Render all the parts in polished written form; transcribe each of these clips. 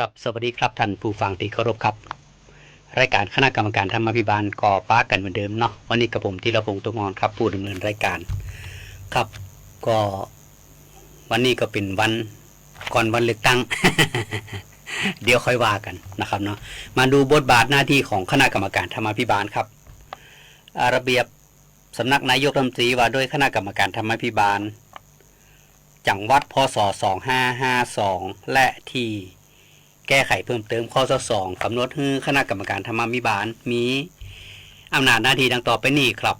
ครับสวัสดีครับท่านผู้ฟังที่เคารพครับรายการคณะกรรมการธรรมาภิบาลก่อป้ากันเหมือนเดิมเนาะวันนี้กับผมธีรพงษ์ตุงอนครับผู้ดำเนินรายการครับก็วันนี้ก็เป็นวันก่อนวันเลือกตั้ง เดี๋ยวค่อยว่ากันนะครับเนาะมาดูบทบาทหน้าที่ของคณะกรรมการธรรมาภิบาลครับระเบียบสำนักนายกรัฐมนตรีว่าด้วยคณะกรรมการธรรมาภิบาลจังหวัดพศ2552และที่แก้ไขเพิ่มเติมข้อ2กำหนดให้คณะกรรมการธรรมาภิบาลมีอำนาจหน้าที่ดังต่อไปนี้ครับ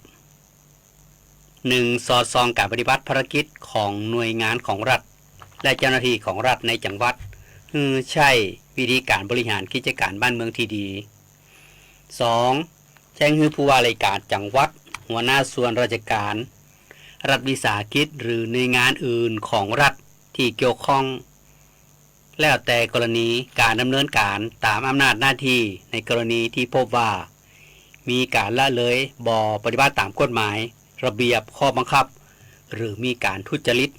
1. สอดส่องการปฏิบัติภารกิจของหน่วยงานของรัฐและเจ้าหน้าที่ของรัฐในจังหวัดใช้วิธีการบริหารกิจการบ้านเมืองที่ดี 2. แจ้งให้ผู้ว่าราชการจังหวัดหัวหน้าส่วนราชการรัฐวิสาหกิจหรือหน่วยงานอื่นของรัฐที่เกี่ยวข้องแล้วแต่กรณีการดำเนินการตามอำนาจหน้าที่ในกรณีที่พบว่ามีการละเลยบ่ปฏิบัติตามกฎหมายระเบียบข้อบังคับหรือมีการทุจริต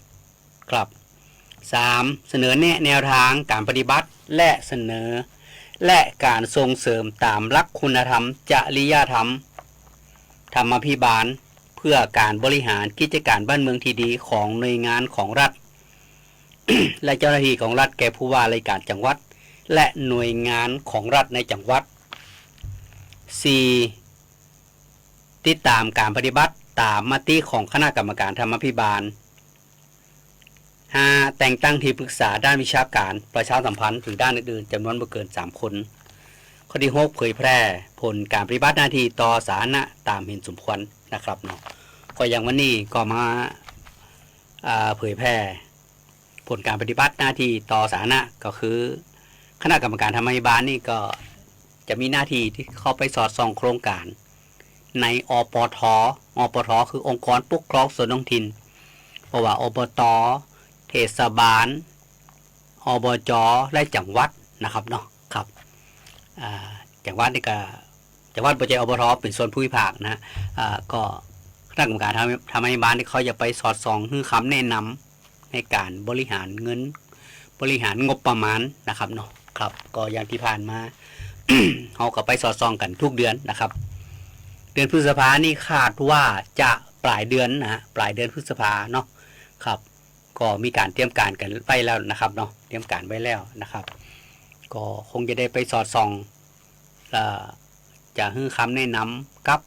ครับ 3. เสนอแนะแนวทางการปฏิบัติและเสนอและการส่งเสริมตามหลักคุณธรรมจริยธรรมธรรมาภิบาลเพื่อการบริหารกิจการบ้านเมืองที่ดีของหน่วยงานของรัฐ และเจ้าหน้าที่ของรัฐแก่ผู้ว่าราชการจังหวัดและหน่วยงานของรัฐในจังหวัด 4. ติดตามการปฏิบัติตามมติของคณะกรรมการธรรมาภิบาล 5. แต่งตั้งที่ปรึกษาด้านวิชาการประชาสัมพันธ์หรือด้านอื่นๆจำนวนไม่เกิน3คนข้อที่ 6 เผยแพร่ผลการปฏิบัติหน้าที่ต่อสาธารณะตามเห็นสมควรนะครับเนาะก็อย่างวันนี้ก็มาเผยแพร่ผลการปฏิบัติหน้าที่ต่อสาธารณะก็คือคณะกรรมการธรรมาภิบาลนี่ก็จะมีหน้าที่ที่เข้าไปสอดส่องโครงการในอปทคือองค์กรปกครองส่วนท้องถิ่นเพราะว่าอบต.เทศบาลอบจ.และจังหวัดนะครับเนาะครับจังหวัดนี่ก็จังหวัดปัจจัยอบต.เป็นส่วนภูมิภาคนะก็คณะกรรมการธรรมาภิบาลที่เขาจะไปสอดส่องคือคำแนะนำในการบริหารเงินบริหารงบประมาณนะครับเนาะครับก็อย่างที่ผ่านมา เขาก็ไปสอดส่องกันทุกเดือนนะครับเดือนพฤษภานี่คาดว่าจะปลายเดือนนะปลายเดือนพฤษภาเนาะครับก็มีการเตรียมการกันไว้แล้วนะครับเนาะเตรียมการไว้แล้วนะครับก็คงจะได้ไปสอดส่องจะให้คำแนะนำกับ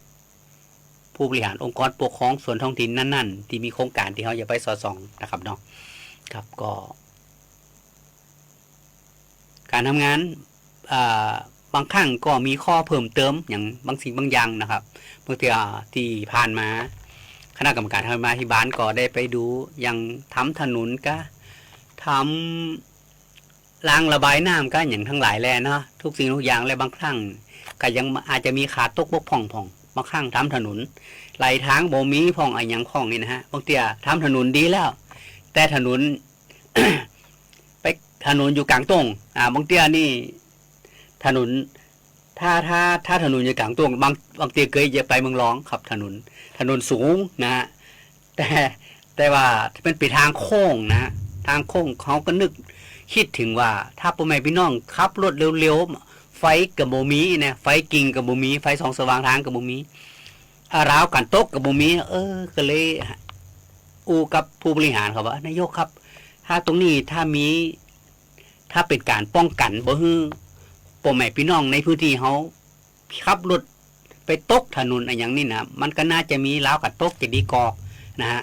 ผู้บริหารองค์กรปกครองส่วนท้องถิ่นนั่นๆที่มีโครงการที่เขาจะไปสอดส่องนะครับเนาะครับก็การทำงานบางครั้งก็มีข้อเพิ่มเติมอย่างบางสิ่งบางอย่างนะครับบางทีที่ผ่านมาคณะกรรมการธรรมาภิบาลก็ได้ไปดูอย่างทำถนนก็ทำรางระบายน้ำก็อย่างทั้งหลายแหละเนาะทุกสิ่งทุกอย่างและบางครั้งก็ยังอาจจะมีขาดตกบกพร่องบางครั้งทำถนนไหลทางบ่มีพ่องอะไรอย่างพ่องนี่นะฮะบางทีทำถนนดีแล้วแต่ถนน ไปถนนอยู่กลางตรงบางทีนี่ถนนถ้าถนนอยู่กลางตรงบางทีเคยจะไปเมืองร้องขับถนนสูงนะฮะแต่ว่าเป็นไปทางโค้งนะทางโค้งเขาก็นึกคิดถึงว่าถ้าพ่อแม่พี่น้องขับรถเร็วๆไฟกับโบมีเนี่ยไฟกิ่งกับโบมีไฟส่องสว่างทางกับโบมีราวกันโต๊ะกับโบมีก็เลยกับผู้บริหารเขาว่านายกครับถ้าตรงนี้ถ้าเป็นการป้องกันบ่ฮื้อพ่อแม่พี่น้องในพื้นที่เขาขับรถไปตกถนนอะไรอย่างนี้นะมันก็น่าจะมีราวกันตกจะดีกอนะฮะ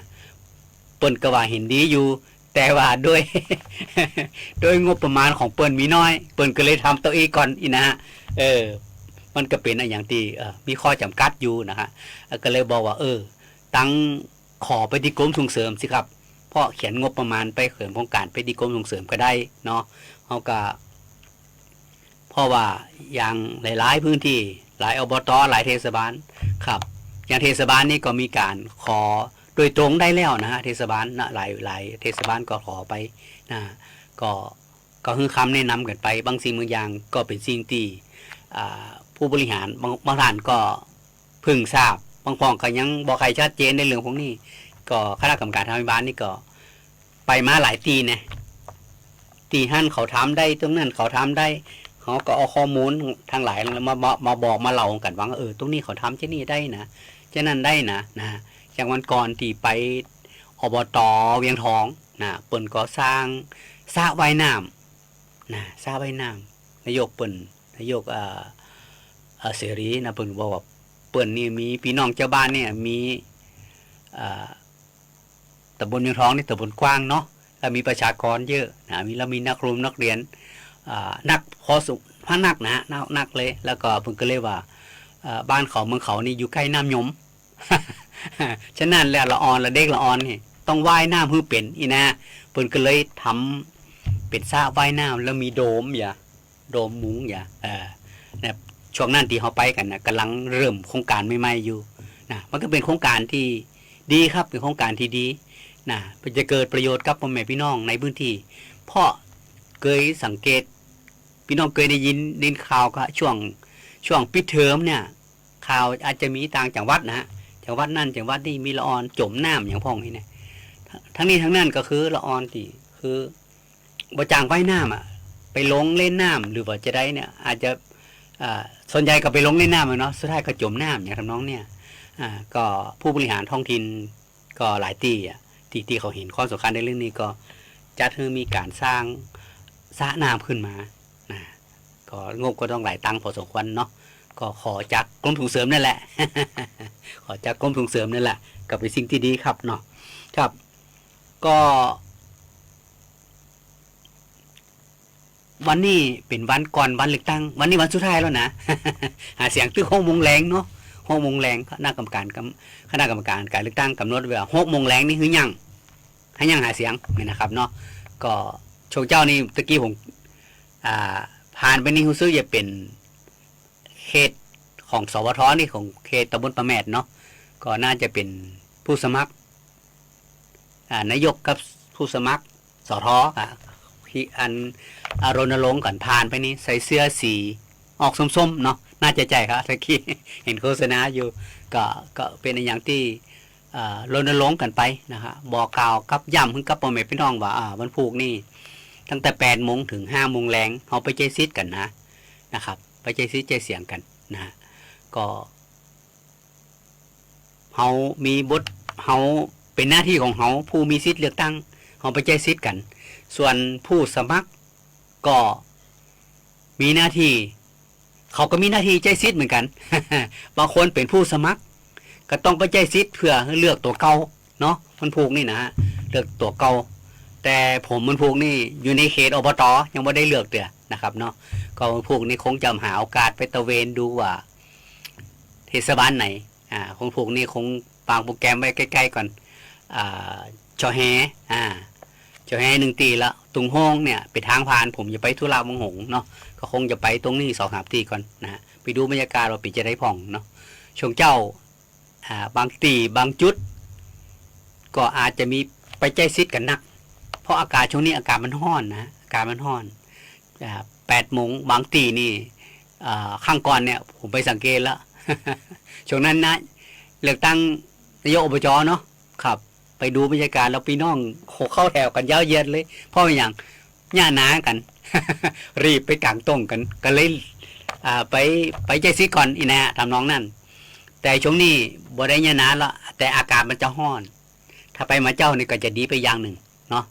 เปิ้นก็ว่าเห็นดีอยู่แต่ว่าด้วย โดยงบประมาณของเปิ้นมีน้อยเปิ้นก็เลยทำตัวเองก่อนนะฮะมันก็เป็นอย่างที่มีข้อจำกัดอยู่นะฮะก็เลยบอกว่าตั้งขอไปที่กรมส่งเสริมสิครับเพราะเขียนงบประมาณไปเขินโครงการไปที่กรมส่งเสริมก็ได้เนาะเขาก็เพราะว่าอย่างหลายๆพื้นที่หลายอบต.หลายเทศบาลครับอย่างเทศบาลนี่ก็มีการขอโดยตรงได้แล้วนะฮะเทศบาลนะหลายเทศบาลก็ขอไปนะก็คือคำแนะนำกันไปบางสิ่งบางอย่างก็เป็นสิ่งที่ผู้บริหารบางท่านก็พึงทราบบางพองก็ยังบอกใครชัดเจนในเรื่องพวกนี้ก็คณะกรรมการธรรมาภิบาลนี่ก็ไปมาหลายปีนะ ตีหั่นเขาทำได้ตรงนั้นเขาทำได้เขาก็เอาข้อมูลทางหลายมาบอกมาเล่ากันว่าตรงนี้เขาทำที่นี่ได้นะที่นั่นได้นะอย่างวันก่อนที่ไปอบต.เวียงทองนะเปิ้นก็สร้างสระว่ายน้ำนะสระว่ายน้ำนายกเปิ้นนายกเสรีนะเปิ้นบอกว่าเปิ้นนี่มีพี่น้องเจ้าบ้านเนี่ยมีตำบลเวียงทองนี่ตำบลกว้างเนาะแล้วมีประชากรเยอะนะมีนักเรียนนักพอสุพนักนะนักเลยแล้วก็เพิ่นก็เลยว่าบ้านเขาเมืองเขานี่อยู่ใกล้น้ำยม ฉะนั้นแล้วละออนละเด็กละออนนี่ต้องว่ายน้ำให้เป็นอีนะเพิ่นก็เลยทำเป็นสระว่ายน้ำแล้วมีโดมมุ้งนะช่วงนั้นที่เขาไปกันนะกำลังเริ่มโครงการใหม่ๆอยู่นะมันก็เป็นโครงการที่ดีครับเป็นโครงการที่ดีนะจะเกิดประโยชน์กับพ่อแม่พี่น้องในพื้นที่เพราะเคยสังเกตพี่น้องเคยได้ยินข่าวก็ช่วงปิดเทอมเนี่ยข่าวอาจจะมีต่างจังหวัดนะฮะจังหวัดนั่นจังหวัดนี่มีละออนจมน้ำอย่างพ่องนี่นะทั้งนี้ทั้งนั้นก็คือละออนที่คือบ่จางว่ายน้ำไปลงเล่นน้ำหรือว่าจะได้เนี่ยอาจจะส่วนใหญ่ก็ไปลงเล่นน้ำเนาะสุดท้ายก็จมน้ำอย่างทำน้องเนี่ยก็ผู้บริหารท้องถิ่นก็หลายที่เขาเห็นข้อสำคัญในเรื่องนี้ก็จัดให้มีการสร้างสระน้ำขึ้นมาก็งบก็ต้องหลายตังค์พอสมควรเนาะก็ขอจากกรมส่งเสริมนั่นแหละ ขอจากกรมส่งเสริมนั่นแหละก็เป็นสิ่งที่ดีครับเนาะครับก็วันนี้เป็นวันก่อนวันเลือกตั้งวันนี้วันสุดท้ายแล้วนะ หาเสียงตึก6 โมงแรงเนาะ6 โมงแรงคณะกรรมการการเลือกตั้งกำหนดไว้ว่า6 โมงแรงนี่คือยังให้ยังหาเสียงนี่นะครับเนาะก็โชคเจ้านี่ตะกี้ผมผ่านไปนี่รู้สึกจะเป็นเขตของสวทนี่ของเขตตำบลประแมดเนาะก็น่าจะเป็นผู้สมัครนายกกับผู้สมัครสทที่รณรงค์กันผ่านไปนี่ใส่เสื้อสีออกส้มๆเนาะน่าจะใจครับตะกี้เห็นโฆษณาอยู่ก็เป็นอย่างที่รณรงค์กันไปนะครับบอกกล่าวกับย้ำกับพ่อแม่พี่น้องว่าวันพุธนี่ตั้งแต่8 โมงถึง5 โมงแรงเขาไปใจซิดกันนะครับไปใจซิดใจเสียงกันนะก็เขามีบทเขาเป็นหน้าที่ของเขาผู้มีสิทธิ์เลือกตั้งเขาไปใจซิดกันส่วนผู้สมัครก็มีหน้าที่เขาก็มีหน้าที่ใจซิดเหมือนกัน บางคนเป็นผู้สมัครก็ต้องไปใจซิดเพื่อเลือกตัวเก่าเนาะมันผูกนี่นะเลือกตัวเก่าแต่ผมมันผูกนี่อยู่ในเขตอบต.ยังไม่ได้เลือกเด้อนะครับเนาะก็มันผูกนี่คงจะหาโอกาสไปตะเวนดูว่าเทศบาลไหนคงผูกนี่คงวางโปรแกรมไว้ใกล้ๆก่อนจอแฮจอแฮ1 ตีละตุงห้องเนี่ยเป็นทางผ่านผมจะไปทุรามังหงเนาะก็คงจะไปตรงนี้2-3 ตีก่อนนะไปดูบรรยากาศว่าปีจะได้ผ่องเนาะช่วงเจ้าบางตีบางจุดก็อาจจะมีไปใจซิดกันนักเพราะอากาศช่วงนี้อากาศมันร้อนนะอากาศมันร้อน8 โมงบางตีนี่ข้างก่อนเนี่ยผมไปสังเกตแล้ว ช่วงนั้นนะเลือกตั้งนายกอบจ.เนาะครับไปดูบรรยากาศแล้วพี่น้องเข้าแถวกันยาวเหยียดเลยเพราะอย่างหน้าหนากัน รีบไปกางต้งกันก็เลยไปใจซิดก่อนอีนะทำน้องนั่นแต่ช่วงนี้บ่ได้หน้าหนาแล้วแต่อากาศมันจะร้อนถ้าไปมาเจ้านี่ก็จะดีไปอย่างหนึ่งเนาะ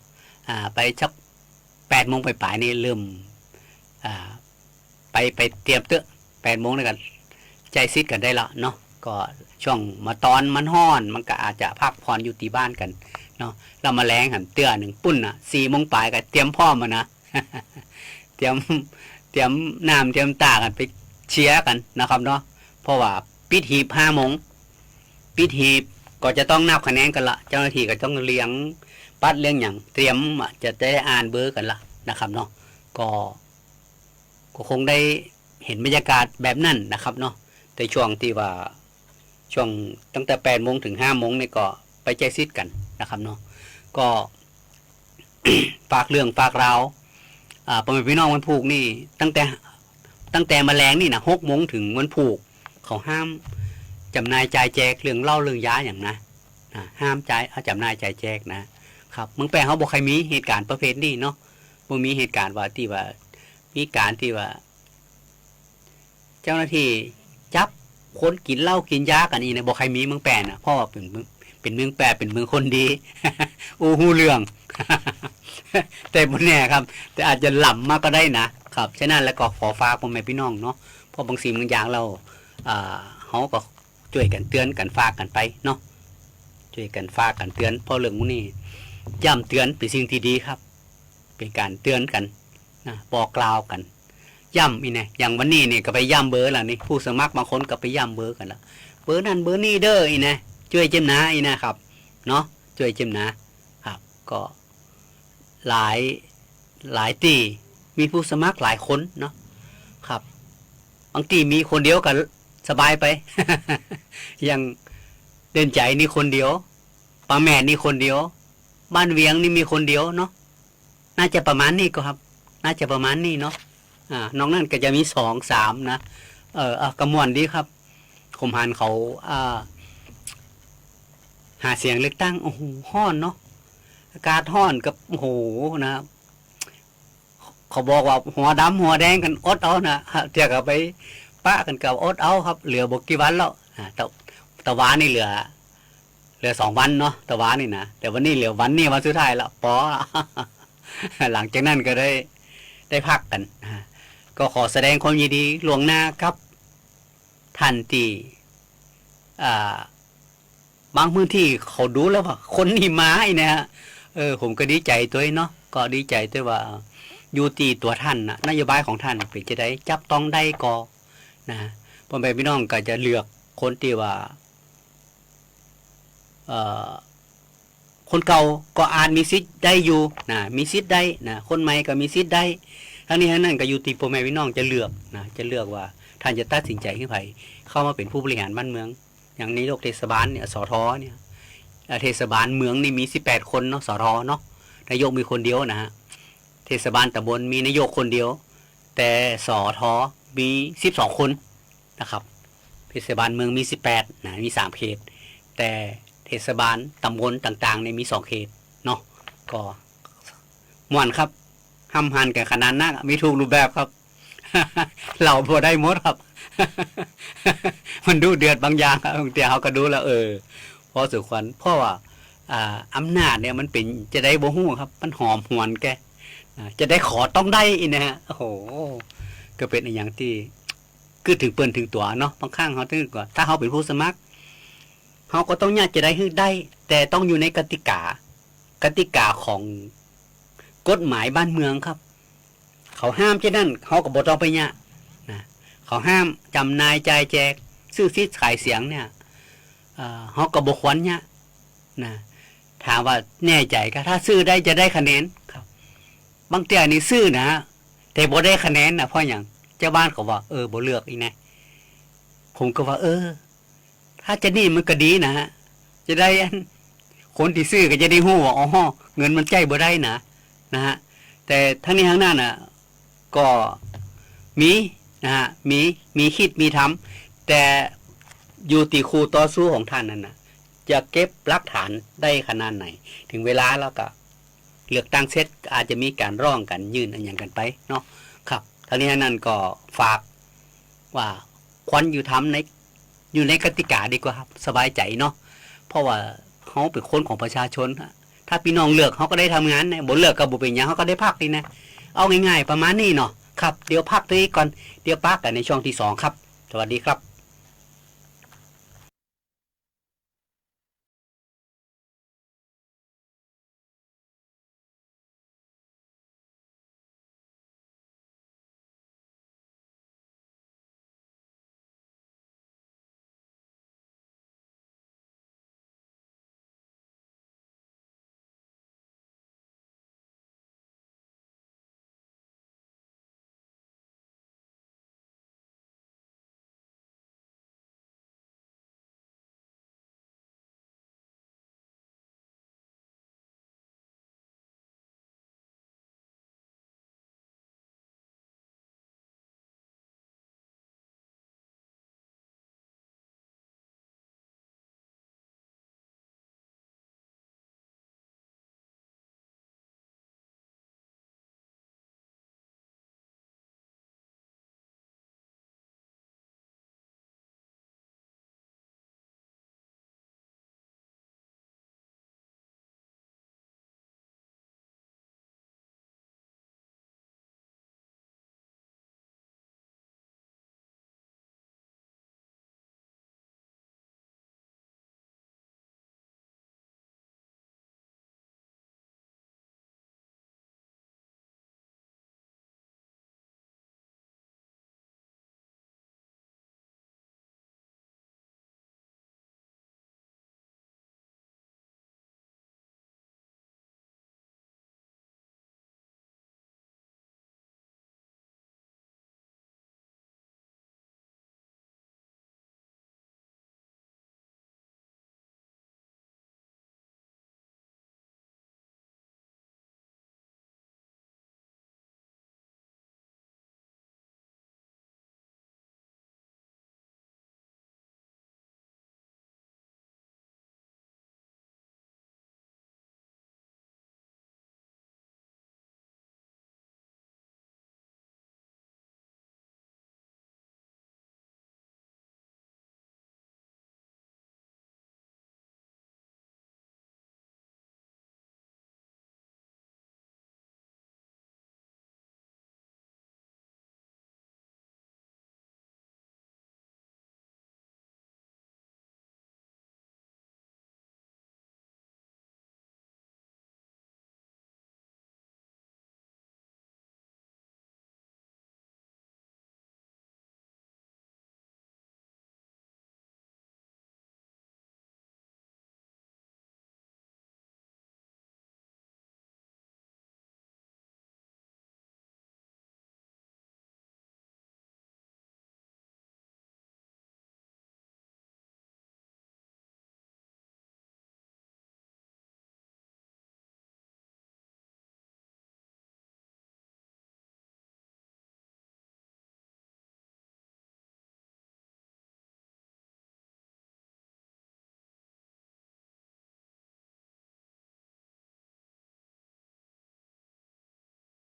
ไปสัก8 โมงไปปลายนี่เริ่มไปเตรียมเตอะ8 โมงนี่กันใจซิดกันได้ละเนาะก็ช่วงมาตอนมันห้อนมันก็อาจจะพักผ่อนอยู่ที่บ้านกันเนาะเรามาแรงหันเตื้อหนึ่งปุ้น4 โมงปลายก็เตรียมพร้อมมานะ เตรียมน้ำเตรียมตากันไปเชียร์กันนะครับเนาะเพราะว่าปิดหีบ5 โมงปิดหีบก็จะต้องนับคะแนนกันละเจ้าหน้าที่ก็ต้องเลี้ยงปัดเลี้ยงอย่างเตรียมจะได้อ่านเบอร์กันละนะครับเนาะก็คงได้เห็นบรรยากาศแบบนั้นนะครับเนาะแต่ช่วงที่ว่าช่วงตั้งแต่8 โมงถึง5 โมงนี่ก็ไปใจซิดกันนะครับเนาะก็ ฝากเรื่องฝากราวพ่อแม่พี่น้องวันผูกนี่ตั้งแต่แมลงนี่นะ6 โมงถึงวันผูกเขาห้ามจำหน่ายจ่ายแจกเรื่องเหล้าเรื่องยาอย่างนะห้ามจ่ายจำหน่ายจ่ายแจกนะครับเมืองแปลงเขาบอกใครมีเหตุการณ์ประเภทนี้เนาะ บ่มีเหตุการณ์ว่าที่ว่ามีการที่ว่าเจ้าหน้าที่จับคนกินเหล้ากินยากันอีนะบ่ใครมีเมืองแปนน่ะเพราะว่าเป็นเมืองแปรเป็นเมืองคนดี อู้ฮู้เรื่อง แต่บ่แน่ครับแต่อาจจะหล่ำมากก็ได้นะครับฉะนั้นแล้วก็ขอฝากพ่อแม่พี่น้องเนาะเพราะบางสิ่งบางอย่างเราเฮาก็ช่วยกันเตือนกันฝากกันไปเนาะช่วยกันฝากกันเตือนเพราะเรื่องพวกนี้ย้ำเตือนเป็นสิ่งที่ดีครับเป็นการเตือนกันนะบอกกล่าวกันย้ำอีเนี่ยอย่างวันนี้เนี่ยก็ไปย้ำเบอร์ล่ะนี่ผู้สมัครบางคนก็ไปย้ำเบอร์กันละเบอร์นั้นเบอร์นี้เด้ออีนะช่วยเจ้มนาอีนะครับเนาะช่วยเจ้มนะครับก็หลายตีมีผู้สมัครหลายคนเนาะครับบางทีมีคนเดียวก็สบายไป อย่างเดินใจนี่คนเดียวปาแม่นี่คนเดียวบ้านเวียงนี่มีคนเดียวเนาะน่าจะประมาณนี้ก็ครับน่าจะประมาณนี้เนาะน้องนั่นก็จะมี2-3นะกระมวลดีครับขมหันเขาหาเสียงเลือกตั้งโอ้โหฮ้อนเนาะอากาศฮ้อนกับโอ้โหนะครับเขาบอกว่าหัวดำหัวแดงกันอดเอานะเทียบกับไปปะกันกับอดเอาครับเหลือบกี่วันแล้วตะวันนี่เหลือ2 วันเนาะตะวันนี่นะแต่วันนี้เหลือวันนี้วันสุดท้ายละปอ หลังจากนั้นก็ได้พักกันก็ขอแสดงความยินดีล่วงหน้าครับท่านที่บางพื้นที่เขาดูแล้วว่าคนนี่มาไอ้นะฮะผมก็ดีใจตัวเนาะก็ดีใจด้วยว่าอยู่ที่ตัวท่านนะนโยบายของท่านเป็นจะได้จับต้องได้ก็นะพ่อแม่พี่น้องก็จะเลือกคนที่ว่าคนเก่าก็อาจมีสิทธิ์ได้อยู่นะมีสิทธิ์ได้นะคนใหม่ก็มีสิทธิ์ได้ทั้งนี้ทั้งนั้นก็อยู่ที่พ่อแม่พี่น้องจะเลือกนะจะเลือกว่าท่านจะตัดสินใจให้ใครเข้ามาเป็นผู้บริหารบ้านเมืองอย่างนี้โลกเทศบาลเนี่ยสทเนี่ยเทศบาลเมืองนี่มี18 คนเนาะสทเนาะนายกมีคนเดียวนะฮะเทศบาลตำบลมีนายกคนเดียวแต่สทมี12 คนนะครับเทศบาลเมืองมี18นะมี3 เขตแต่เทศบาลตำบลต่างๆในมี2 เขตเนาะก็ม่วนครับห้ำหันกันขนาดนั้นมีถูกรูปแบบครับ เราพอได้หมดครับ มันดูเดือดบางอย่างครับแต่เขาก็ดูแล้วพอสุขวัญเพราะว่าอำนาจเนี่ยมันเป็นจะได้บ่ฮู้ครับมันหอมหวนแกจะได้ขอต้องได้อีนะฮะโอ้โหก็เป็นอย่างที่คือถึงเปิ้นถึงตัวเนาะบางครั้งเขาถึงกว่าถ้าเขาเป็นผู้สมัครเขาก็ต้องยากจะได้ได้ แต่ต้องอยู่ในกติกาของกฎหมายบ้านเมืองครับเขาห้ามเช่นนั้นเขาก็บ่ต้องไปเนี่ยนะเขาห้ามจำนายจ่ายแจกซื้อซิขายเสียงเนี่ยเขาก็บ่ควรเนี่ยนะถามว่าแน่ใจก็ถ้าซื้อได้จะได้คะแนนครับบางเตี้ยนี่ซื้อนะแต่บ่ได้คะแนนนะเพราะอย่างเจ้าบ้านเขาว่าบ่เลือกอีกนะผมก็ว่าถ้าจะนี่มันก็ดีนะฮะจะได้คนที่ซื้อก็จะได้ฮู้ว่าอ๋อเงินมันใจบ่ได้นะฮะแต่ทั้งนี้ทั้งนั้นน่ะก็มีนะฮะมีคิดมีทำแต่อยู่ที่ครูต่อสู้ของท่านนั่นนะจะเก็บหลักฐานได้ขนาดไหนถึงเวลาแล้วก็เลือกตั้งเสร็จอาจจะมีการร้องกันยื่นอันอย่างกันไปเนาะครับทั้งนี้ทั้งนั้นก็ฝากว่าควรอยู่ในกติกาดีกว่าครับสบายใจเนาะเพราะว่าเขาเป็นคนของประชาชนถ้าพี่น้องเลือกเขาก็ได้ทำงานนะบ่เลือกกับบ่เป็นอย่างเขาก็ได้พักนี่นะเอาง่ายๆประมาณนี้เนาะครับเดี๋ยวพักตัวนี้ก่อนเดี๋ยวพักกันในช่วงที่2ครับสวัสดีครับ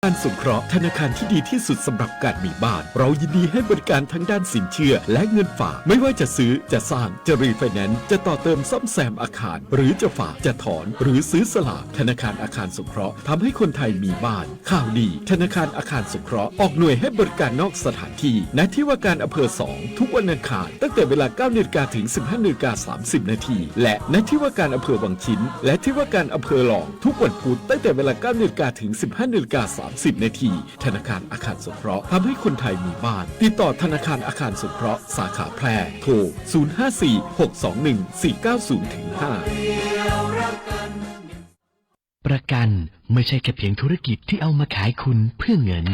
การสงเคราะห์ธนาคารที่ดีที่สุดสำหรับการมีบ้านเรายินดีให้บริการทั้งด้านสินเชื่อและเงินฝากไม่ว่าจะซื้อจะสร้างจะรีไฟแนนซ์จะต่อเติมซ่อมแซมอาคารหรือจะฝากจะถอนหรือซื้อสลากธนาคารอาคารสงเคราะห์ทำให้คนไทยมีบ้านข่าวดีธนาคารอาคารสงเคราะห์ออกหน่วยให้บริการนอกสถานที่ณที่ว่าการอำเภอ2ทุกวันอังคารตั้งแต่เวลา 9 นาฬิกาถึง 15 นาฬิกา 30 นาทีและณที่ว่าการอำเภอวังชิ้นและที่ว่าการอำเภอหลองทุกวันพุธตั้งแต่เวลา 9 นาฬิกาถึง 15 นาฬิกา 30 นาทีธนาคารอาคารสงเคราะห์ทำให้คนไทยมีบ้านติดต่อธนาคารอาคารสงเคราะห์สาขาแพร่โทร 054-621-4905 ประกันไม่ใช่แค่เพียงธุรกิจที่เอามาขายคุณเพื่อเงิน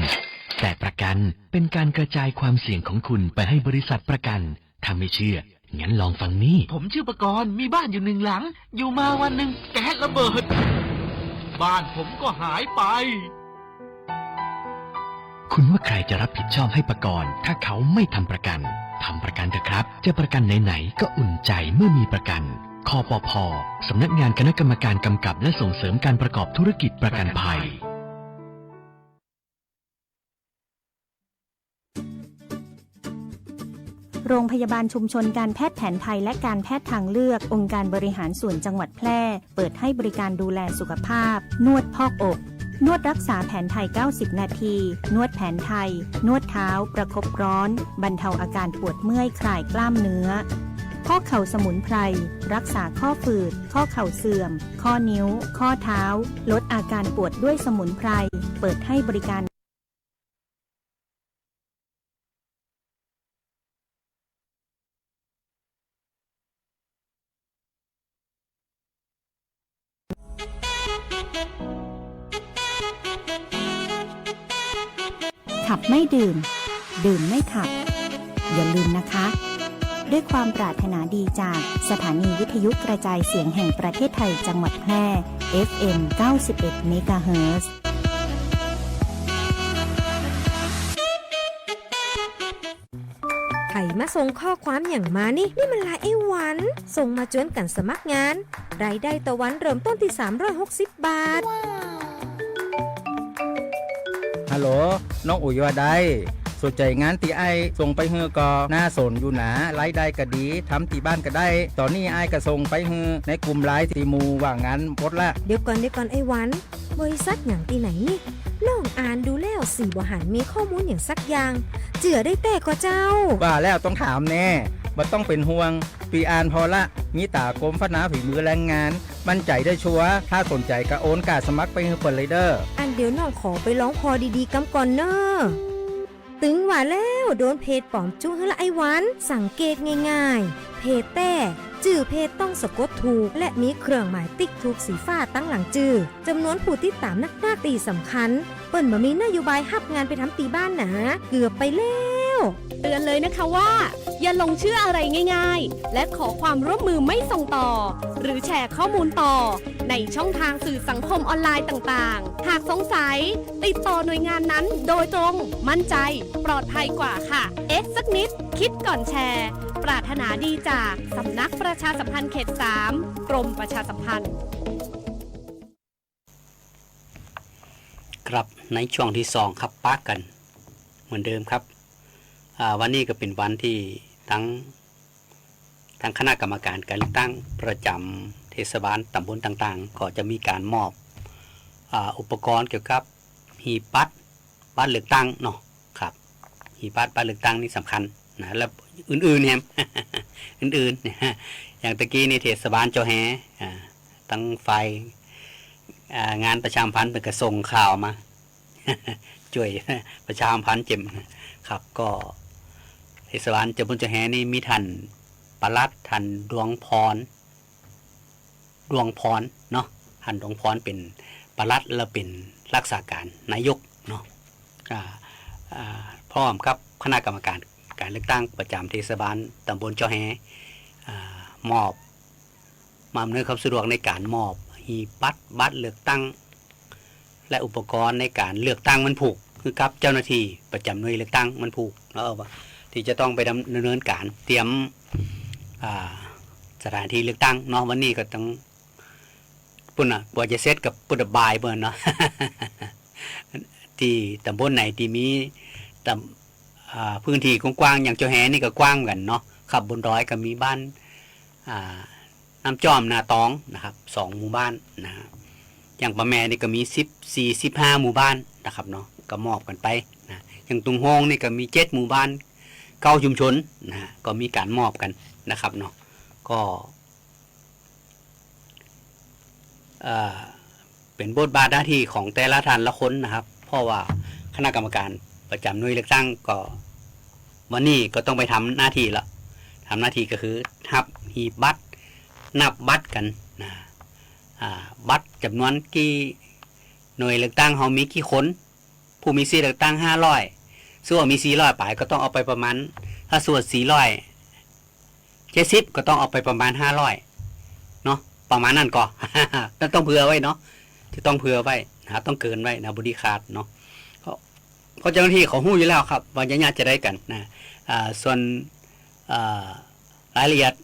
แต่ประกันเป็นการกระจายความเสี่ยงของคุณไปให้บริษัทประกันถ้าไม่เชื่องั้นลองฟังนี่ผมชื่อประกรณ์มีบ้านอยู่1 หลังอยู่มาวันหนึ่งแก๊สระเบิดบ้านผมก็หายไปคุณว่าใครจะรับผิดชอบให้ประกรณ์ถ้าเขาไม่ทำประกันทำประกันเถอะครับจะประกันไหนๆก็อุ่นใจเมื่อมีประกันคปภ.สำนักงานคณะกรรมการกำกับและส่งเสริมการประกอบธุรกิจประกันภัยโรงพยาบาลชุมชนการแพทย์แผนไทยและการแพทย์ทางเลือกองค์การบริหารส่วนจังหวัดแพร่เปิดให้บริการดูแลสุขภาพนวดพอกอกนวดรักษาแผนไทย90 นาทีนวดแผนไทยนวดเท้าประคบร้อนบรรเทาอาการปวดเมื่อยคลายกล้ามเนื้อข้อเข่าสมุนไพรรักษาข้อฝืดข้อเข่าเสื่อมข้อนิ้วข้อเท้าลดอาการปวดด้วยสมุนไพรเปิดให้บริการขับไม่ดื่มดื่มไม่ขับอย่าลืมนะคะด้วยความปรารถนาดีจากสถานีวิทยุกระจายเสียงแห่งประเทศไทยจังหวัดแพร่ FM 91 เมกะเฮิรตซ์ไผ่มาส่งข้อความอย่างมานี่มันลายไอ้หวันส่งมาจวนกันสมัครงานรายได้ต่อวันเริ่มต้นที่360 บาทฮัลโหลน้องอุ๋ยว่าได้สนใจงานตีไอส่งไปเฮือก็น่าสนอยู่นะรายได้ก็ดีทำตีบ้านก็ได้ตอนนี้ไอก็ส่งไปเฮือในกลุ่มไลน์ตีมูว่างานหมดละเดี๋ยวก่อนไอ้หวันบริษัทอย่างตีไหนนี่น้องอ่านดูแล้วสีบ่หันมีข้อมูลอย่างสักอย่างเจือได้แต่ก็เจ้าว่าแล้วต้องถามแน่บ่ต้องเป็นห่วงปีอ่านพอละมีตากรมพัฒนาฝีมือแรงงานมั่นใจได้ชัวร์ถ้าสนใจก็โอนกาสมัครไปเฮือเปิดเลยเด้ออันเดี๋ยวน้องขอไปร้องพอดีๆกำก่อนเนอะตึงว่าแล้วโดนเพจปลอมจุ้งละไอ้หวันสังเกตง่ายๆเพจแต่จื่อเพจต้องสะกดถูกและมีเครื่องหมายติ๊กถูกสีฟ้าตั้งหลังจื่อจำนวนผู้ติดตามนักตีสำคัญเปิ้นบ่มีนโยบายฮับงานไปทำตีบ้านหนาเกือบไปแล้วเตือนเลยนะคะว่าอย่าลงเชื่ออะไรง่ายๆและขอความร่วมมือไม่ส่งต่อหรือแชร์ข้อมูลต่อในช่องทางสื่อสังคมออนไลน์ต่างๆหากสงสัยติดต่อหน่วยงานนั้นโดยตรงมั่นใจปลอดภัยกว่าค่ะสักนิดคิดก่อนแชร์ปรารถนาดีจากสำนักประชาสัมพันธ์เขต 3 กรมประชาสัมพันธ์ครับในช่วงที่2ครับปักกันเหมือนเดิมครับวันนี้ก็เป็นวันที่ทั้งคณะกรรมการการเลือกตั้งประจำเทศบาลตำบลต่างๆก็จะมีการมอบอุปกรณ์เกี่ยวกับหีบบัตรเลือกตั้งเนาะครับหีบบัตรเลือกตั้งนี่สำคัญนะแล้วอื่นๆเนี่ย อื่นๆเนี่ยอย่างตะกี้ในเทศบาลเจ้าแฮตั้งไฟงานประชาสัมพันธ์เป็นกระส่งข่าวมา ช่วยประชาสัมพันธ์เจ็มครับก็เทศบาลเจ้าบุญเจ้าแฮนี่มีท่านปลัดท่านดวงพรเนาะท่านดวงพรเป็นปลัดและเป็นรักษาการนายกเนาะพร้อมครับคณะกรรมการการเลือกตั้งประจำเทศบาลตำบลเจ้าแฮมอบมาอำนวยความสะดวกในการมอบหีบบัตรเลือกตั้งและอุปกรณ์ในการเลือกตั้งมันผูกคือครับเจ้าหน้าที่ประจำหน่วยเลือกตั้งมันผูกแล้วที่จะต้องไปดำเนินการเตรียมสถานที่เลือกตั้งเนาะวันนี้ก็ต้องปุ่นบ่จะเซตกับปุ่นบ่ายเบิ่นเนาะ ที่ตำบลไหนที่มีพื้นที่กว้างๆอย่างเจ้าแหนี่ก็กว้างกันเนาะขับบนดอยก็มีบ้านน้ำจอมนาตองนะครับ2หมู่บ้านนะอย่างปะแมนี่ก็มี14-15หมู่บ้านนะครับเนาะก็มอบกันไปนะอย่างตุงโฮงนี่ก็มี7หมู่บ้าน9ชุมชนนะก็มีการมอบกันนะครับเนาะก็เป็นบทบาทหน้าที่ของแต่ละท่านละคนนะครับเพราะว่าคณะกรรมการประจำหน่วยเลือกตั้งก็วันนี้ก็ต้องไปทำหน้าที่ละทำหน้าที่ก็คือนับหีบบัตรนับบัตรกันนะบัตรจำนวนกี่หน่วยเลือกตั้งเขามีกี่คนผู้มีสิทธิ์เลือกตั้ง500ส่วนมี400ไปก็ต้องเอาไปประมาณถ้าส่วน470ก็ต้องเอาไปประมาณ500เนาะประมาณนั้นก็ ต้องเผื่อไว้เนาะจะต้องเผื่อไว้นะครับต้องเกินไว้นะบริขาดเนาะเพราะเจ้าหน้าที่เขาหู้อยู่แล้วครับว่าญาติจะได้กันนะส่วนรายละเอียด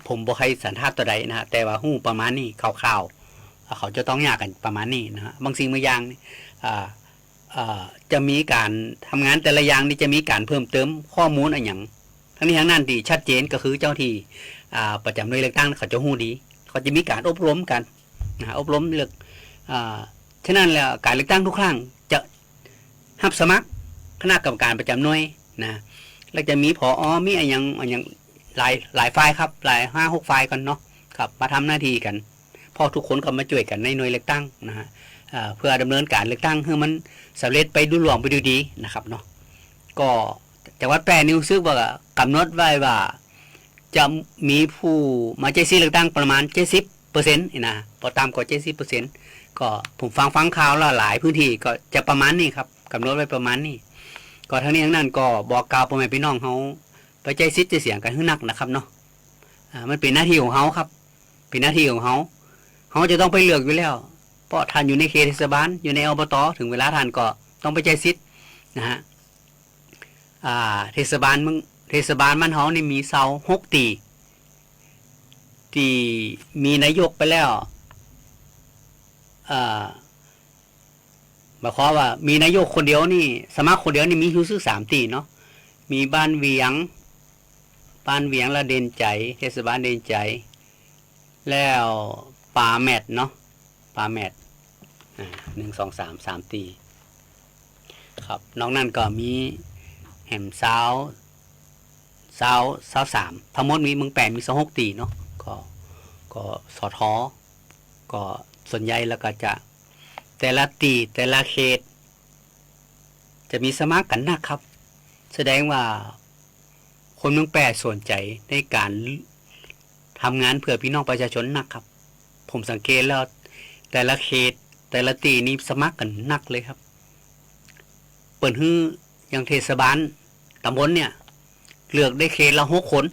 ผมบ่ใครสันทัดตัวใดนะฮะแต่ว่าหู้ประมาณนี้คร่าวๆเขาจะต้องยากกันประมาณนี้นะฮะบางสิ่งบางอย่างจะมีการทำงานแต่ละอย่างนี่จะมีการเพิ่มเติมข้อมูลอะไรอย่างทั้งนี้ทั้งนั้นที่ชัดเจนก็คือเจ้าที่ประจำหน่วยเลือกตั้งเขาจะหู้ดีเขาจะมีการอบรมกันนะอบรมเลือกฉะนั้นแล้วการเลือกตั้งทุกครั้งจะรับสมัครคณะกรรมการประจำหน่วยนะแล้วจะมีผอมีอะไรอย่างหลายฝ่ายครับหลาย5-6ฝ่ายกันเนาะครับมาทำหน้าที่กันพอทุกคนก็มาช่วยกันในหน่วยเลือกตั้งนะฮะเพื่อดำเนินการเลือกตั้งให้มันสำเร็จไปดูหลวงไปดูดีนะครับเนาะก็จังหวัดแพร่นี่รู้สึกว่ากำหนดไว้ว่าจะมีผู้มาใช้สิทธิ์เลือกตั้งประมาณ70%นะพอตามกว่า 70% ก็ผมฟังข่าวแล้วหลายพื้นที่ก็จะประมาณนี้ครับกำหนดไว้ประมาณนี้ก็ทั้งนี้ทั้งนั้นก็บอกกล่าวพ่อแม่พี่น้องเขาไปใจซิดใจเสียงกันให้นักนะครับเนาะมันเป็นหน้าที่ของเขาครับเป็นหน้าที่ของเขาจะต้องไปเลือกอยู่แล้วเพราะท่านอยู่ในเขตเทศบาลอยู่ในอบตถึงเวลาท่านก็ต้องไปใจซิดนะฮะเทศบาลบ้านเขานี่มีเสา6 ตีที่มีนายกไปแล้วหมายความว่ามีนายกคนเดียวนี่สมัครคนเดียวนี่มีรู้สึก3 ตีเนาะมีบ้านเวียงละเด่นใจเทศบาลเด่นใจแล้วป่าแมดเนาะป่าแมด1 2 3 ตีครับนอกนั้นก็มีแหมสาว3ทั้งหมดมีมึง8มี26 ตีเนาะก็สอทอก็ส่วนใหญ่แล้วก็จะแต่ละตีแต่ละเขตจะมีสมัครกันนะครับแสดงว่าคนเมืองแปรสนใจในการทำงานเพื่อพี่น้องประชาชนนักครับผมสังเกตแล้วแต่ละเขตแต่ละตีนี้สมัครกันนักเลยครับเปิดฮื้ออย่างเทศบาลตำบลเนี่ยเลือกได้เขตละ6 คน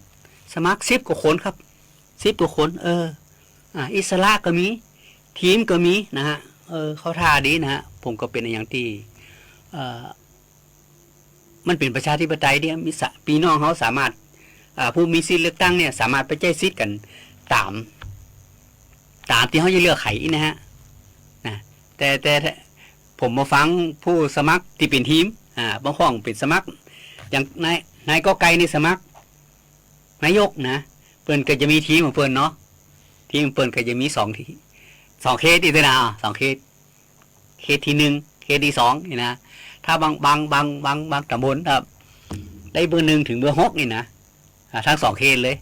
สมัคร10 กว่าคนครับ10 กว่าคนอิสระก็มีทีมก็มีนะฮะเขาท่าดีนะฮะผมก็เป็นอย่างที่มันเป็นประชาธิปไตยเนี่ยมีพี่น้องเขาสามารถผู้มีสิทธิ์เลือกตั้งเนี่ยสามารถไปใช้สิทธิ์กันตามที่เขาจะเลือกไขนะฮะนะแต่ผมมาฟังผู้สมัครที่เป็นทีมบางห้องเป็นสมัครอย่างนายก็ไกลในสมัครนายกนะเปิ้นก็จะมีทีมของเปิ้นเนาะทีมเปิ้นก็จะมี2 เคสอีกนะ2 เคสที่1เคสที่2นี่นะถ้าบางตำบลได้เบอร์1ถึงเบอร์6นี่นะทั้ง2 เคสเลย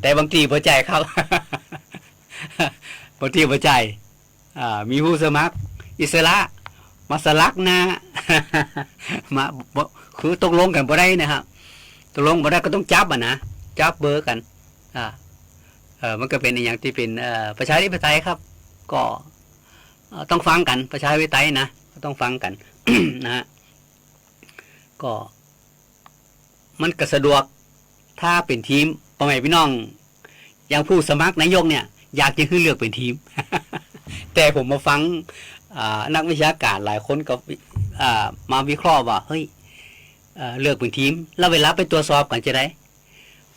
แต่บางทีพอใจครับ บางทีพอใจมีผู้สมัครอิสระมาสลักนะ มาคือตกลงกันบ่ได้นะครับตกลงบ่ได้ก็ต้องจับนะจับเบอร์กันมันก็เป็นอย่างที่เป็นประชาธิปไตยครับก็ต้องฟังกันประชาธิปไตยนะต้องฟังกัน นะฮะก็มันก็สะดวกถ้าเป็นทีมพ่อแม่พี่น้องอย่างผู้สมัครนายกเนี่ยอยากจะให้เลือกเป็นทีม แต่ผมมาฟังนักวิชาการหลายคนก็มาวิเคราะห์ว่าเฮ้ยเลือกเป็นทีมแล้วเวลาไปตรวจสอบกันจะได้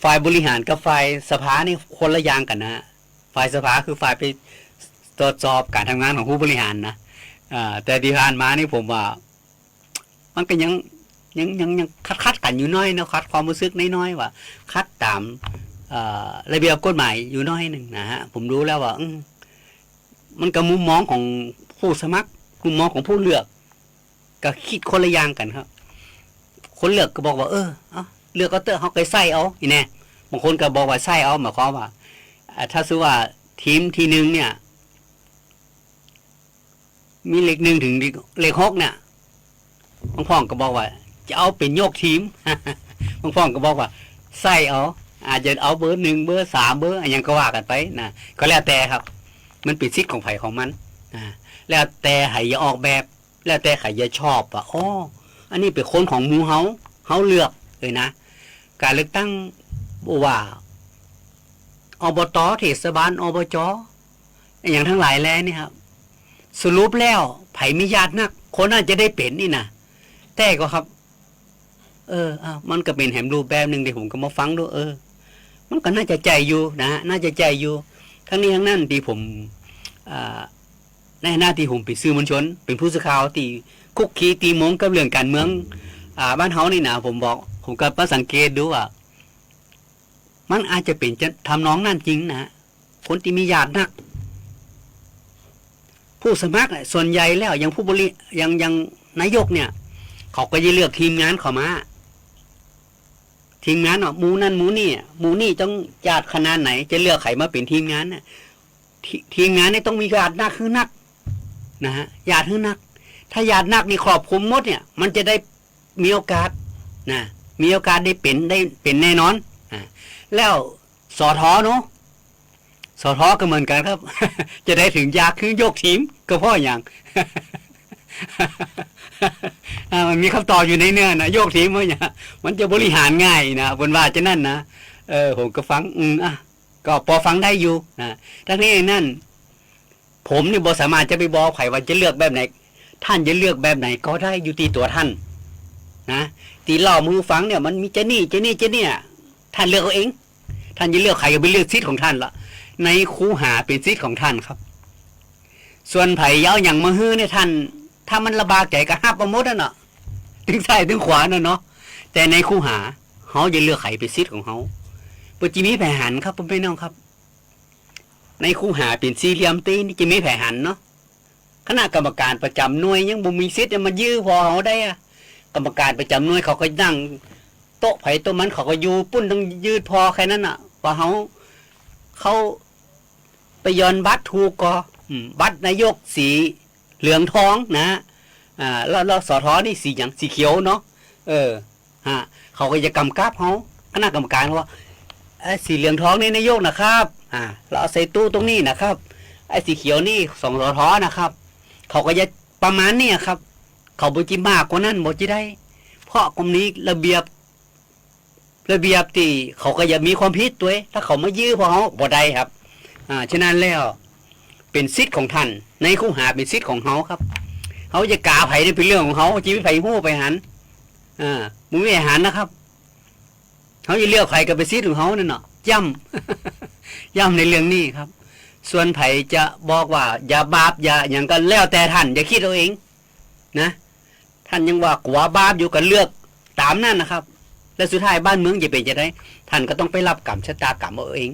ฝ่ายบริหารกับฝ่ายสภานี่คนละอย่างกันนะฝ่ายสภาคือฝ่ายไปตรวจสอบการทำงานของผู้บริหารนะ แต่ที่ผ่านมานี่ผมว่า มันก็ยังคัดกันอยู่น้อยเนาะคัดความรู้สึกน้อยๆว่าคัดตามระเบียบกฎหมายอยู่น้อยหนึ่งนะฮะผมรู้แล้วว่ามันกับมุมมองของผู้สมัครมุมมองของผู้เลือกก็คิดคนละอย่างกันครับคนเลือกก็บอกว่าเลือกก็เตอร์เขาเคยใส่เอาอีแน่บางคนก็บอกว่าใส่เอาหมายความว่าถ้าซื้อว่าทีมทีหนึ่งเนี่ยมีเลข1ถึงเลข6เนี่ยบางพ่องก็บอกว่าจะเอาเป็นโยกทีม บางพ่องก็บอกว่าใส่เอาอาจจะเอาเบอร์1เบอร์3เบอร์อย่างก็ว่ากันไปนะก็แล้วแต่ครับมันเป็นสิทธิ์ของไผของมันแล้วแต่ใครจะออกแบบแล้วแต่ใครจะชอบว่าอันนี้เป็นคนของหมู่เฮาเลือกเลยนะการเลือกตั้งว่าอบต.เทศบาลอบจ.อย่างทั้งหลายแล้วนี่ครับสรุปแล้วไผมีญาตินักคนน่าจะได้เป็นนี่นะแต่ก็ครับมันก็เป็นแหมรูปแบบหนึ่งที่ผมก็มาฟังดูมันก็น่าจะใจอยู่นะน่าจะใจอยู่ทั้งนี้ทั้งนั้นที่ผมในหน้าที่ผมเป็นสื่อมวลชนเป็นผู้สื่อข่าวที่คุกคีตีมงกับเรื่องการเมืองบ้านเฮานี่นะผมก็มาสังเกตดูว่ามันอาจจะเป็นจะทำน้องนั่นจริงนะคนที่มีญาตินักผู้สมัครส่วนใหญ่แล้วอย่างผู้บริยังนายกเนี่ยเขาก็จะเลือกทีมงานเขามาทีมงานหมูนั่นหมูนี่ต้องญาติขนาดไหนจะเลือกใครมาเป็นทีมงานน่ะทีมงานนี่ต้องมีญาตินักคือนักนะฮะญาติคือนักถ้าญาตินักนี่ครอบคลุมหมดเนี่ยมันจะได้มีโอกาสนะมีโอกาสได้เป็นแน่นอนแล้วสอทอเนาะสอทอก็เหมือนกันครับ จะได้ถึงยากคือยกทีมก็เพราะอย่าง มันมีคำตอบอยู่ในเนื้อนะโยกทีมเพราะอย่างมันจะบริหารง่ายนะบนว่าจะนั่นนะผมก็ฟังก็พอฟังได้อยู่นะทั้งนี้นั่นผมนี่บ่สามารถจะไปบอกใครว่าจะเลือกแบบไหนท่านจะเลือกแบบไหนก็ได้อยู่ที่ตัวท่านนะตีเล่ามือฟังเนี่ยมันมีจะนี่ท่านเลือกเอาเองท่านจะเลือกใครก็ไปเลือกสิทธิ์ของท่านละในคูหาเป็นสิทธิ์ของท่านครับส่วนไผ่ยาวอย่างมาฮื้อเนี่ยท่านถ้ามันระบากใจก็ห้าประมดน่ะถึงซ้ายถึงขวาน่ะเนาะแต่ในคูหาเขาจะเลือกใครเป็นสิทธิ์ของเขาปัจจุบันแผ่หันครับพ่อพี่น้องครับในคูหาเป็นสี่เหลี่ยมตีนี่จะมีแผ่หันเนาะคณะกรรมการประจำหน่วยยังบ่มีสิทธิ์จะมายื้อพอเขาได้กรรมการประจำหน่วยเขาก็นั่งโต๊ะไผ่โต๊ะมันเขาก็อยู่ปุ้นต้องยืดพอแค่นั้นอ่ะว่าเขาไปย้อนบัตรถูกก็บัตรนายกสีเหลืองทองนะแล้วสอทอนี่สีอย่างสีเขียวเนาะเขาก็จะกำกับเขาคณะกรรมการว่าสีเหลืองทองนี่นายกนะครับเราเอาใส่ตู้ตรงนี้นะครับไอ้สีเขียวนี่สองสอทอนะครับเขาก็จะประมาณนี้ครับเขาบ่จิมากกว่านั้นบ่จิได้เพราะกลุ่มนี้ระเบียบที่เขาก็จะมีความผิดตัวถ้าเขามายื้อพอเขาบ่ได้ครับฉะนั้นแล้วเป็นสิทธิ์ของท่านในคูหาเป็นสิทธิ์ของเขาครับเขาจะกาไผ่นี่เป็นเรื่องของเขาจีวิไผ่หู้ไปหันมึงไม่หันนะครับเขาจะเลือกใครก็เป็นสิทธิ์ของเขานั่นเนาะย่ำในเรื่องนี้ครับส่วนไผ่จะบอกว่าอย่าบาปอย่าอย่างก็แล้วแต่ท่านอย่าคิดเอาเองนะท่านยังว่ากว่าบาปอยู่กันเลือกตามนั่นนะครับและสุดท้ายบ้านเมืองจะเป็นจะได้ท่านก็ต้องไปรับกรรมชะตากรรมเอาเอง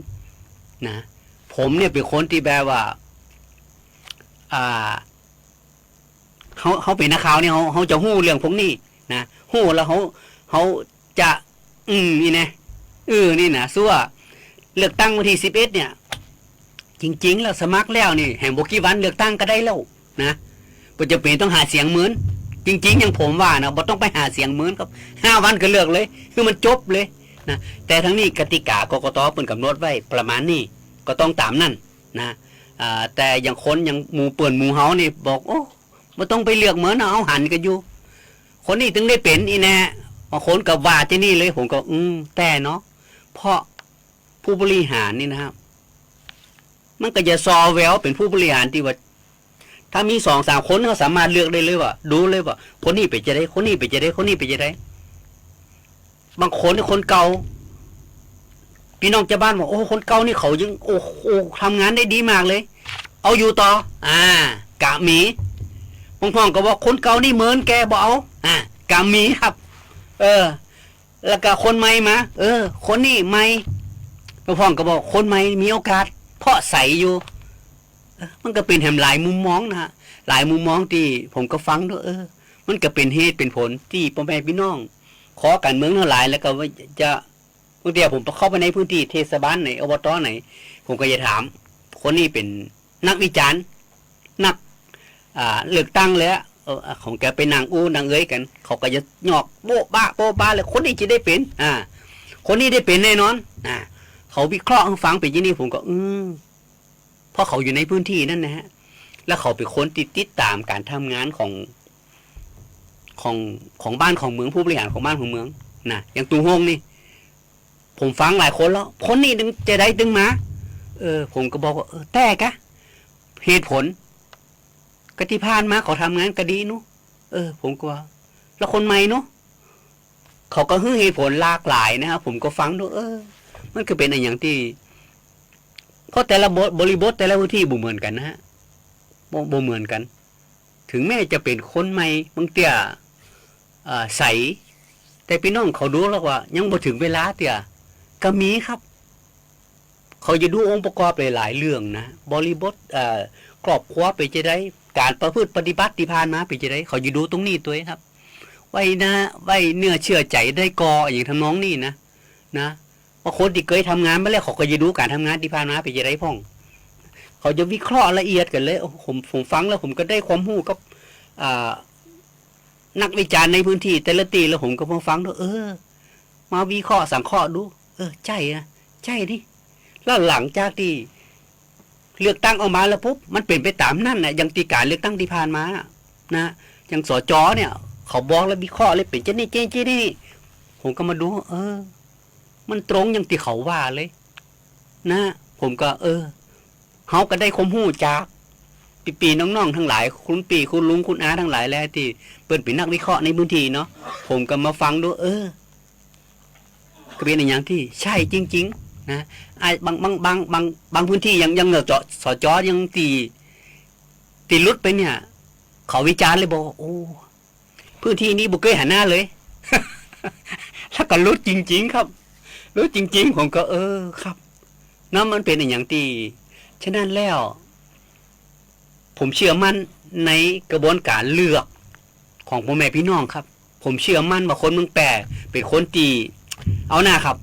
นะผมเนี่ยเป็นคนที่แบบว่าเขาเป็นนักข่าวเนี่ยเขาจะหู้เรื่องพวกนี้นะหู้แล้วเขาจะนี่นะนี่นะซั่วเลือกตั้งวันที่11เนี่ยจริงๆแล้วสมัครแล้วนี่แห่งบ่กี่วันเลือกตั้งก็ได้แล้วนะบ่จะเป็นต้องหาเสียงหมื่นจริงๆอย่างผมว่านะบ่ต้องไปหาเสียงหมื่นครับ5วันก็เลือกเลยคือมันจบเลยนะแต่ทั้งนี้กติกากกต.เพิ่นกำหนดไว้ประมาณนี้ก็ต้องตามนั่นนะแต่อย่างคนอย่างหมู่เปิ่นหมู่เฮานี่บอกโอ้บ่ต้องไปเลือกเหมือนเอาหันกันอยู่คนนี้ถึงได้เป็นอีแน่บางคนก็ว่าที่นี่เลยผมก็แต่เนาะเพราะผู้บริหารนี่นะครับมันก็จะซอแววเป็นผู้บริหารที่ว่าถ้ามี 2-3 คนเขาสามารถเลือกได้เลยว่าดูเลยว่าคนนี้ไปจะได้คนนี้ไปจะได้คนนี้ไปจะได้บางคนเก่าพี่น้องชาวบ้านบอกโอ้คนเก่านี่เขายังโอ้ทำงานได้ดีมากเลยเอาอยู่ต่อกะหมี บางพ่องก็บอกคนเก่านี่เหมือนแกบ่เอากามีครับแล้วก็คนใหม่มาคนนี้ใหม่บางพ่องก็บอกคนใหม่มีโอกาสเพราะใสอยู่มันก็เป็นแหมหลายมุมมองนะฮะหลายมุมมองที่ผมก็ฟังด้วยมันก็เป็นเหตุเป็นผลที่พ่อแม่พี่น้องขอการเมืองทั้งหลายแล้วก็ว่าจะบางทีผมเข้าไปในพื้นที่เทศบาลไหนอบตไหนผมก็จะถามคนนี้เป็นนักวิจารณ์นักเลือกตั้งเลยของแกไปนางอู้นางเอ้ยกันเขาก็จะหยอกโบ๊ะบ้าเลยคนนี้จะได้เป็นคนนี้ได้เป็นแน่นอนเขาวิเคราะห์ฟังไปยี่นี่ผมก็เพราะเขาอยู่ในพื้นที่นั่นนะฮะแล้วเขาเป็นคนติดตามการทำงานของบ้านของเมืองผู้บริหารของบ้านของเมืองนะอย่างตูฮงนี่ผมฟังหลายคนแล้วคนนี้ดึงจะได้ดึงมาผมก็บอกว่าแต่กะเหตุผลกติพานมาเขาทำงานก็ดีนู้ผมก็ว่าแล้วคนใหม่นู้เขาก็ให้เหตุผลหลากหลายนะครับผมก็ฟังดูมันก็เป็นอะไรอย่างที่เพราะแต่ละบริบทแต่ละพื้นที่บ่เหมือนกันนะฮะบ่เหมือนกัน ถึงแม้จะเป็นคนใหม่บางเตี้ยใสแต่พี่น้องเขาดูแล้วว่ายังบ่ถึงเวลาเตี้ยก็มีครับเขาจะดูองค์ประกอบหลายๆเรื่องนะบริบทครอบครัวไปจะได้การประพฤติปฏิบัติที่ผ่านมาไปจะได้เขาจะดูตรงนี้ตัวครับไว้เนื้อเชื่อใจได้กออย่างทำน้องนี่นะว่าคนที่เคยทำงานมาแล้วเขาก็จะดูการทำงานที่ผ่านมาไปจะได้พ่องเขาจะวิเคราะห์ละเอียดกันเลยผมฟังแล้วผมก็ได้ความรู้กับนักวิจารณ์ในพื้นที่แต่ละตีแล้วผมก็มาฟังดูมาวิเคราะห์สังเคราะห์ดูใช่ดิแล้วหลังจากที่เลือกตั้งออกมาแล้วปุ๊บมันเป็นไปตามนั่นนะอย่างที่การเลือกตั้งที่ผ่านมานะอย่างสจเนี่ยเขาบอกแล้ววิเคราะห์เลยเป็นเจ้านี่ผมก็มาดูมันตรงอย่างที่เขาว่าเลยนะผมก็เขาก็ได้ความรู้จากปีน้องๆทั้งหลายคุณปีคุณลุงคุณอาทั้งหลายแล้วที่เปิดเป็นนักวิเคราะห์ในพื้นที่เนาะผมก็มาฟังดูก็เป็นอย่างที่ใช่จริงๆนะบางพื้นที่ยังเหนือสจยังตีลุดไปเนี่ยเขาวิจารณ์เลยบอกโอ้พื้นที่นี้บุกเกยหันหน้าเลย แล้วก็ลุดจริงๆครับลุดจริงๆผมก็ครับนั่นมันเป็นอย่างที่ฉะนั้นแล้วผมเชื่อมั่นในกระบวนการเลือกของพ่อแม่พี่น้องครับผมเชื่อมั่นว่าคนเมืองแปรเป็นคนตีเอาหน้าครับ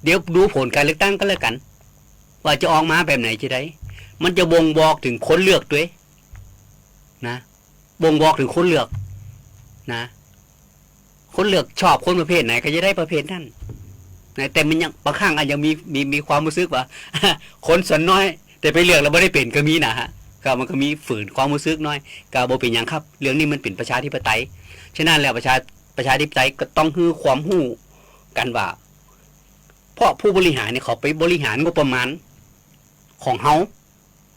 เดี๋ยวดูผลการเลือกตั้งก็แล้วกันว่าจะออกมาแบบไหนจะได้มันจะบ่งบอกถึงคนเลือกด้วยนะบ่งบอกถึงคนเลือกนะคนเลือกชอบคนประเภทไหนก็จะได้ประเภทนั้นแต่มันยังบางครั้งอาจจะมีความรู้สึกว่า คนส่วนน้อยแต่ไปเลือกแล้วไม่ได้เป็นก็มีนะฮะก็มันก็มีฝืนความรู้สึกน้อยก็บ่เป็นอย่างครับเรื่องนี้มันเป็นประชาธิปไตยฉะนั้นแล้วประชาธิปไตยก็ต้องให้ความรู้กันว่าเพราะผู้บริหารเนี่ยเขาไปบริหารงบประมาณของเฮา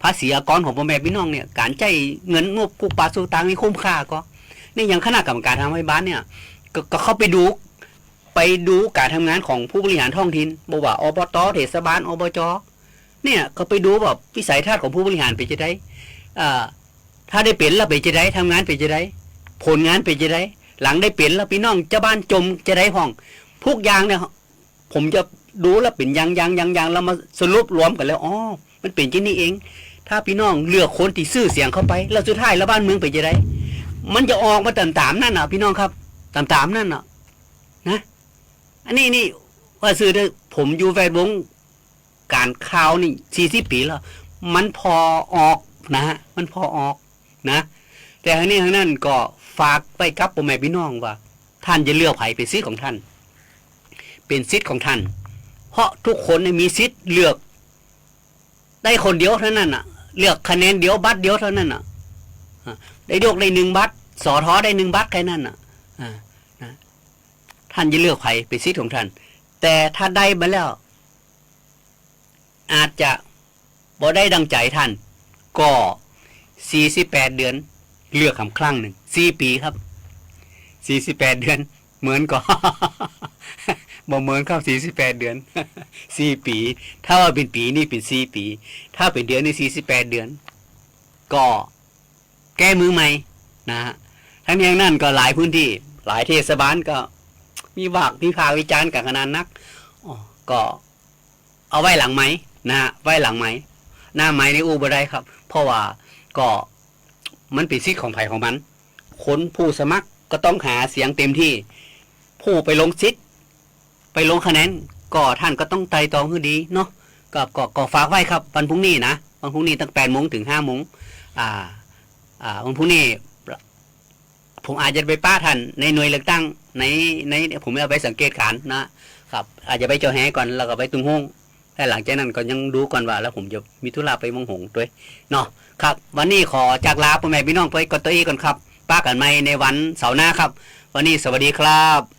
ภาษีอากรของพ่อแม่พี่น้องเนี่ยการใช้เงินงบกุปาสูตังนี่คุ้มค่าก็นี่อย่างคณะกรรมการทางไฟบ้านเนี่ยก็เข้าไปดูการทำงานของผู้บริหารท้องถิ่นบอกว่าอบต.เทศบาลอบจ.เนี่ยก็ไปดูแบบวิสัยทัศน์ของผู้บริหารไปจะได้ถ้าได้เป็นแล้วไปจะได้ทำงานไปจะได้ผลงานไปจะได้หลังได้เป็นแล้วพี่น้องเจ้าบ้านจมจะได้ห้องพวกอย่างเนี่ยผมจะดูแล้วเป็นอย่างเรามาสรุปรวมกันแล้วมันเป็นที่นี่เองถ้าพี่น้องเลือกคนที่ซื่อเสียงเข้าไปแล้วสุดท้ายแล้วบ้านเมืองไปจะได้มันจะออกมาตามนั่นน่ะพี่น้องครับตามนั่นน่ะนะอันนี้ว่าสื่อผมอยู่แวดวงการข่าวนี่40 ปีแล้วมันพอออกนะฮะมันพอออกนะแต่ทั้งนี้ทั้งนั้นก็ฝากไปกับพ่อแม่พี่น้องว่าท่านจะเลือกไผเป็นสิทธิ์ของท่านเป็นสิทธิ์ของท่านเพราะทุกคนมีสิทธิ์เลือกได้คนเดียวเท่านั้นน่ะเลือกคะแนนเดียวบัตรเดียวเท่านั้นน่ะได้ยกได้1 บัตรสอทอได้1 บัตรแค่นั้นน่ะท่านจะเลือกไผเป็นสิทธิ์ของท่านแต่ถ้าได้มาแล้วอาจจะบ่ได้ดังใจท่านก็48 เดือนเลือกครั้งหนึ่ง4 ปีครับ48 เดือนเหมือนก็ บ่เหมือนครับ48 เดือน 4 ปีถ้าว่าเป็นปีนี่เป็น4 ปีถ้าเป็นเดือนนี่48 เดือนก็ แก้มือใหม่นะฮะทั้งนี้นั่นก็หลายพื้นที่หลายเทศบาลก็มีภาควิจารณ์กับขนาดนักก็เอาไว้หลังไม้นะฮะไว้หลังไม้หน้าไม้ในอู่บ่ได้ครับ เพราะว่าก็มันเป็นสิทธิ์ของไผ่ของมันคนผู้สมัครก็ต้องหาเสียงเต็มที่ผู้ไปลงสิทธิ์ไปลงคะแนนก็ท่านก็ต้องไต่ตองให้ดีเนาะก็ฝากไว้ครับวันพรุ่งนี้นะวันพรุ่งนี้ตั้ง8 โมงถึง5 โมงวันพรุ่งนี้ผมอาจจะไปป้าท่านในหน่วยเลือกตั้งในผมเอาไปสังเกตการนะครับอาจจะไปเจ้าแหก่อนแล้วก็ไปตุงห้องแต่หลังจากนั้นก็ยังดูก่อนว่าแล้วผมจะมีธุระไปมงหงด้วยเนาะครับวันนี้ขอจากลาพ่อแม่พี่น้องไปกดตัวอีก่อนครับป้ากันใหม่ในวันเสาร์หน้าครับวันนี้สวัสดีครับ